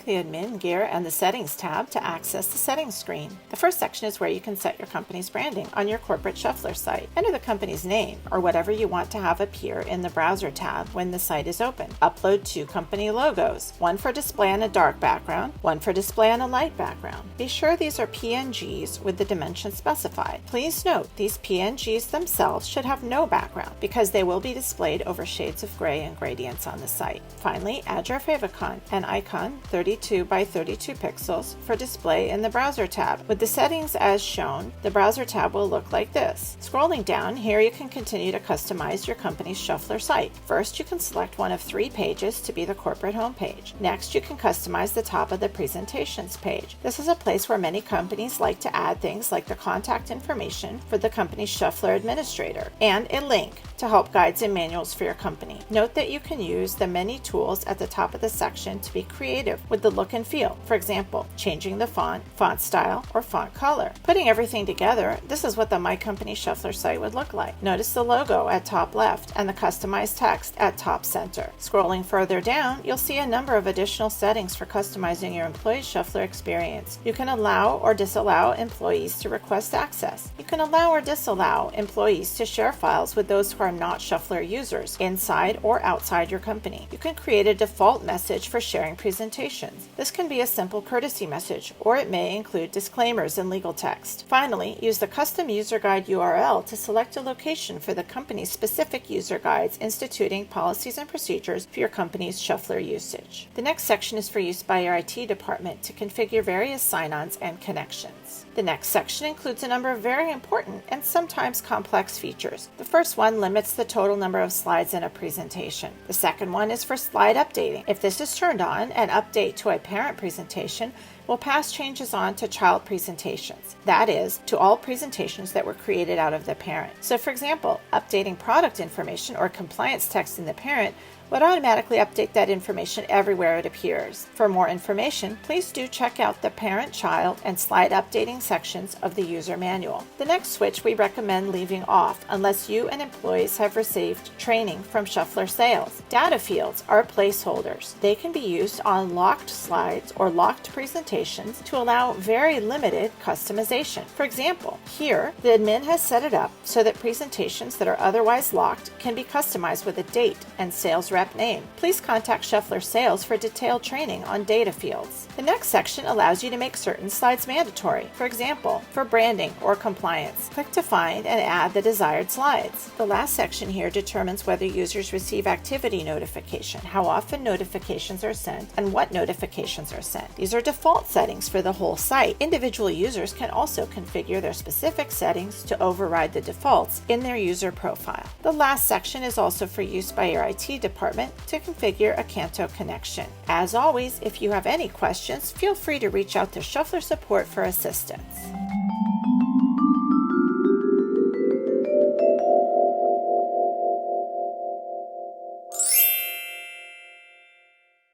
the Admin, Gear, and the Settings tab to access the Settings screen. The first section is where you can set your company's branding on your corporate Shufflrr site. Enter the company's name or whatever you want to have appear in the Browser tab when the site is open. Upload 2 company logos, one for display on a dark background, one for display on a light background. Be sure these are PNGs with the dimensions specified. Please note these PNGs themselves should have no background because they will be displayed over shades of gray and gradients on the site. Finally, add your favicon, an icon 32 by 32 pixels for display in the Browser tab. With the settings as shown, the Browser tab will look like this. Scrolling down, here you can continue to customize your company's Shufflrr site. First, you can select one of 3 pages to be the corporate homepage. Next, you can customize the top of the presentations page. This is a place where many companies like to add things like the contact information for the company's Shufflrr administrator and a link to help guides and manuals for your company. Note that you can use the many tools at the top of the section to be creative with the look and feel. For example, changing the font style, or font color. Putting everything together, this is what the My Company Shufflrr site would look like. Notice the logo at top left and the customized text at top center. Scrolling further down, you'll see a number of additional settings for customizing your employee's Shufflrr experience. You can allow or disallow employees to request access. You can allow or disallow employees to share files with those who are not Shufflrr users, inside or outside your company. You can create a default message for sharing presentations. This can be a simple courtesy message, or it may include disclaimers and legal text. Finally, use the custom user guide URL to select a location for the company's specific user guides instituting policies and procedures for your company's Shufflrr usage. The next section is for use by your IT department to configure various sign-ons and connections. The next section includes a number of very important and sometimes complex features. The first one limits the total number of slides in a presentation. The second one is for slide updating. If this is turned on, an update to a parent presentation will pass changes on to child presentations. That is, to all presentations that were created out of the parent. So for example, updating product information or compliance text in the parent would automatically update that information everywhere it appears. For more information, please do check out the parent, child, and slide updating sections of the user manual. The next switch we recommend leaving off unless you and employees have received training from Shufflrr sales. Data fields are placeholders. They can be used on locked slides or locked presentations to allow very limited customization. For example, here, the admin has set it up so that presentations that are otherwise locked can be customized with a date and sales rep name. Please contact Shufflrr Sales for detailed training on data fields. The next section allows you to make certain slides mandatory. For example, for branding or compliance, click to find and add the desired slides. The last section here determines whether users receive activity notification, how often notifications are sent, and what notifications are sent. These are default settings for the whole site. Individual users can also configure their specific settings to override the defaults in their user profile. The last section is also for use by your IT department to configure a Canto connection. As always, if you have any questions, feel free to reach out to Shufflrr support for assistance.